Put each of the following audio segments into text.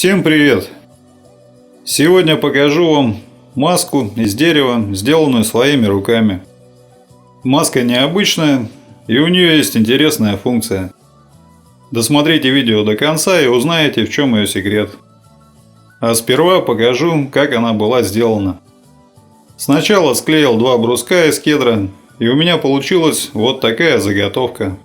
Всем привет! Сегодня покажу вам маску из дерева, сделанную своими руками. Маска необычная, и у нее есть интересная функция. Досмотрите видео до конца и узнаете, в чем ее секрет. А сперва покажу, как она была сделана. Сначала склеил два бруска из кедра, и у меня получилась вот такая заготовка.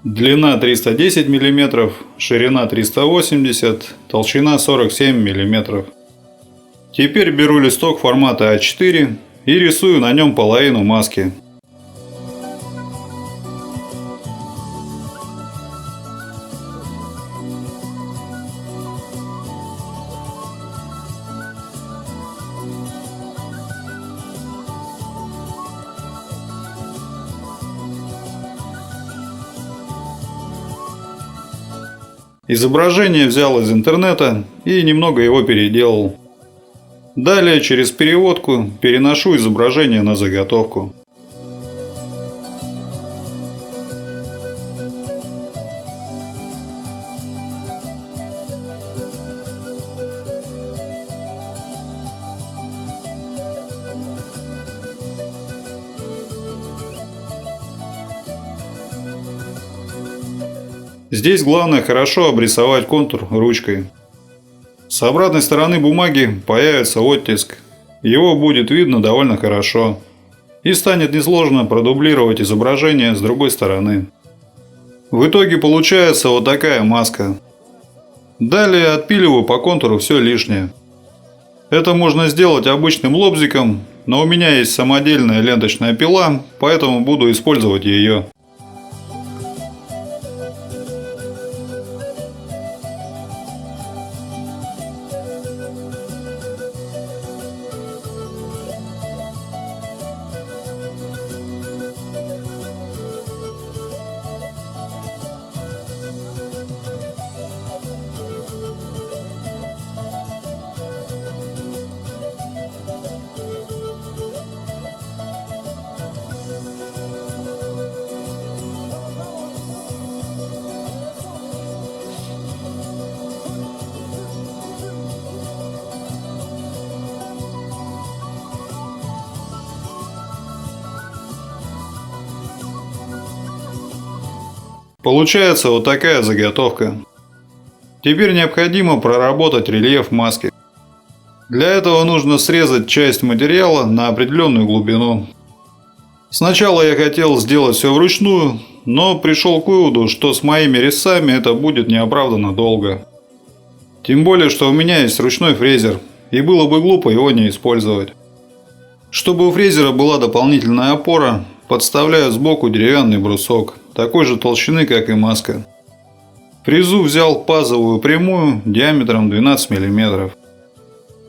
Длина 310 мм, ширина 380, толщина 47 мм. Теперь беру листок формата А4 и рисую на нем половину маски. Изображение взял из интернета и немного его переделал. Далее через переводку переношу изображение на заготовку. Здесь главное хорошо обрисовать контур ручкой. С обратной стороны бумаги появится оттиск. Его будет видно довольно хорошо. И станет несложно продублировать изображение с другой стороны. В итоге получается вот такая маска. Далее отпиливаю по контуру все лишнее. Это можно сделать обычным лобзиком, но у меня есть самодельная ленточная пила, поэтому буду использовать ее. Получается вот такая заготовка. Теперь необходимо проработать рельеф маски. Для этого нужно срезать часть материала на определенную глубину. Сначала я хотел сделать все вручную, но пришел к выводу, что с моими резцами это будет неоправданно долго. Тем более, что у меня есть ручной фрезер, и было бы глупо его не использовать. Чтобы у фрезера была дополнительная опора, подставляю сбоку деревянный брусок, такой же толщины, как и маска. Фрезу взял пазовую прямую диаметром 12 мм.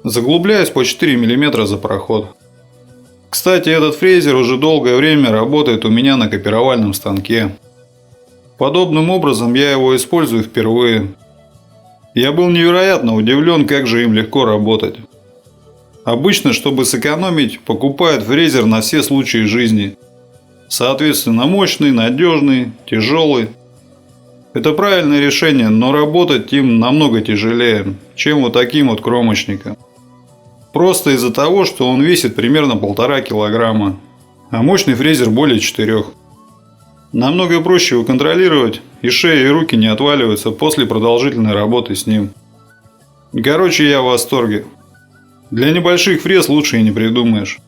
Заглубляюсь по 4 мм за проход. Кстати, этот фрезер уже долгое время работает у меня на копировальном станке. Подобным образом я его использую впервые. Я был невероятно удивлен, как же им легко работать. Обычно, чтобы сэкономить, покупают фрезер на все случаи жизни. Соответственно, мощный, надежный, тяжелый. Это правильное решение, но работать им намного тяжелее, чем вот таким вот кромочником. Просто из-за того, что он весит примерно 1,5 килограмма, а мощный фрезер более 4. Намного проще его контролировать, и шея и руки не отваливаются после продолжительной работы с ним. Короче, я в восторге. Для небольших фрез лучше и не придумаешь.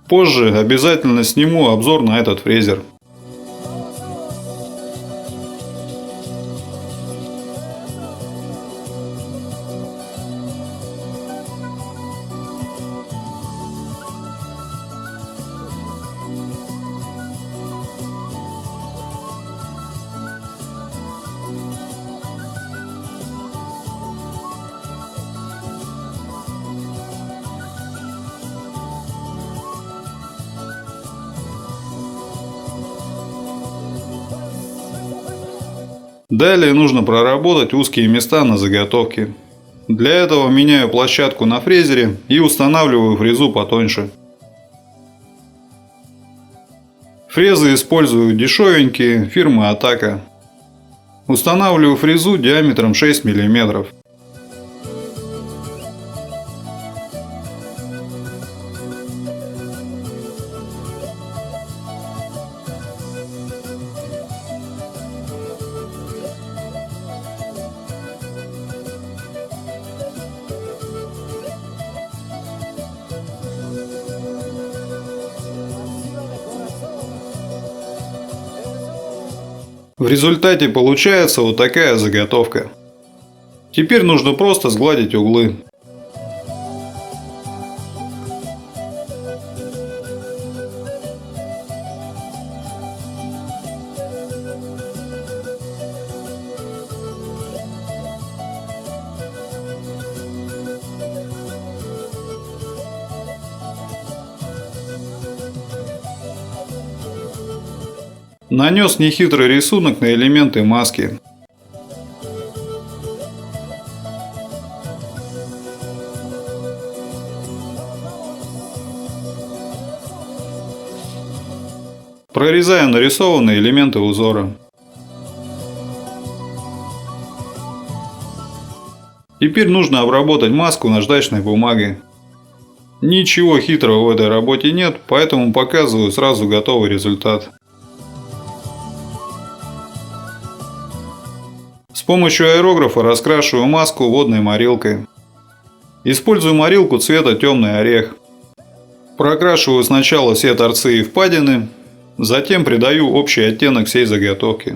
Позже обязательно сниму обзор на этот фрезер. Далее нужно проработать узкие места на заготовке. Для этого меняю площадку на фрезере и устанавливаю фрезу потоньше. Фрезы использую дешевенькие, фирмы Атака. Устанавливаю фрезу диаметром 6 мм. В результате получается вот такая заготовка. Теперь нужно просто сгладить углы. Нанес нехитрый рисунок на элементы маски. Прорезаю нарисованные элементы узора. Теперь нужно обработать маску наждачной бумагой. Ничего хитрого в этой работе нет, поэтому показываю сразу готовый результат. С помощью аэрографа раскрашиваю маску водной морилкой. Использую морилку цвета темный орех. Прокрашиваю сначала все торцы и впадины, затем придаю общий оттенок всей заготовки.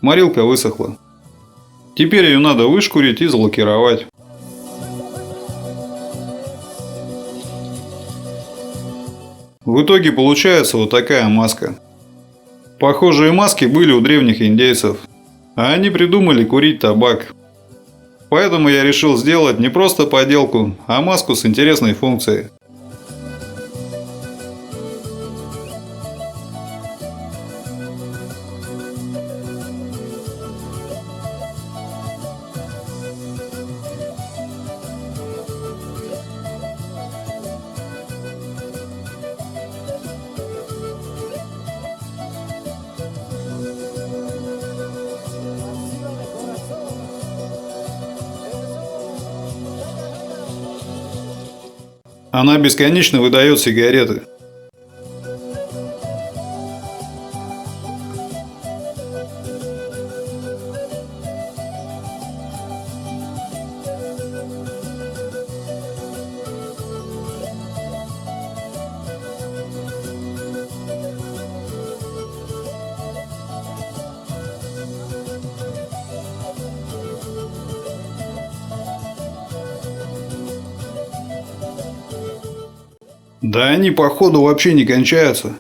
Морилка высохла. Теперь ее надо вышкурить и залакировать. В итоге получается вот такая маска. Похожие маски были у древних индейцев, а они придумали курить табак. Поэтому я решил сделать не просто поделку, а маску с интересной функцией. Она бесконечно выдает сигареты. Да они походу вообще не кончаются.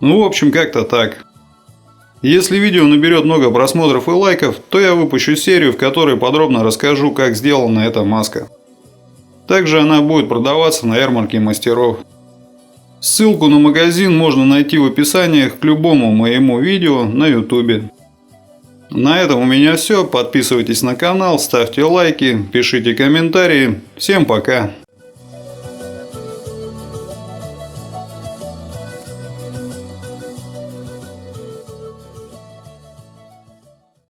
Ну, в общем, как-то так. Если видео наберет много просмотров и лайков, то я выпущу серию, в которой подробно расскажу, как сделана эта маска. Также она будет продаваться на ярмарке мастеров. Ссылку на магазин можно найти в описаниях к любому моему видео на YouTube. На этом у меня все. Подписывайтесь на канал, ставьте лайки, пишите комментарии. Всем пока!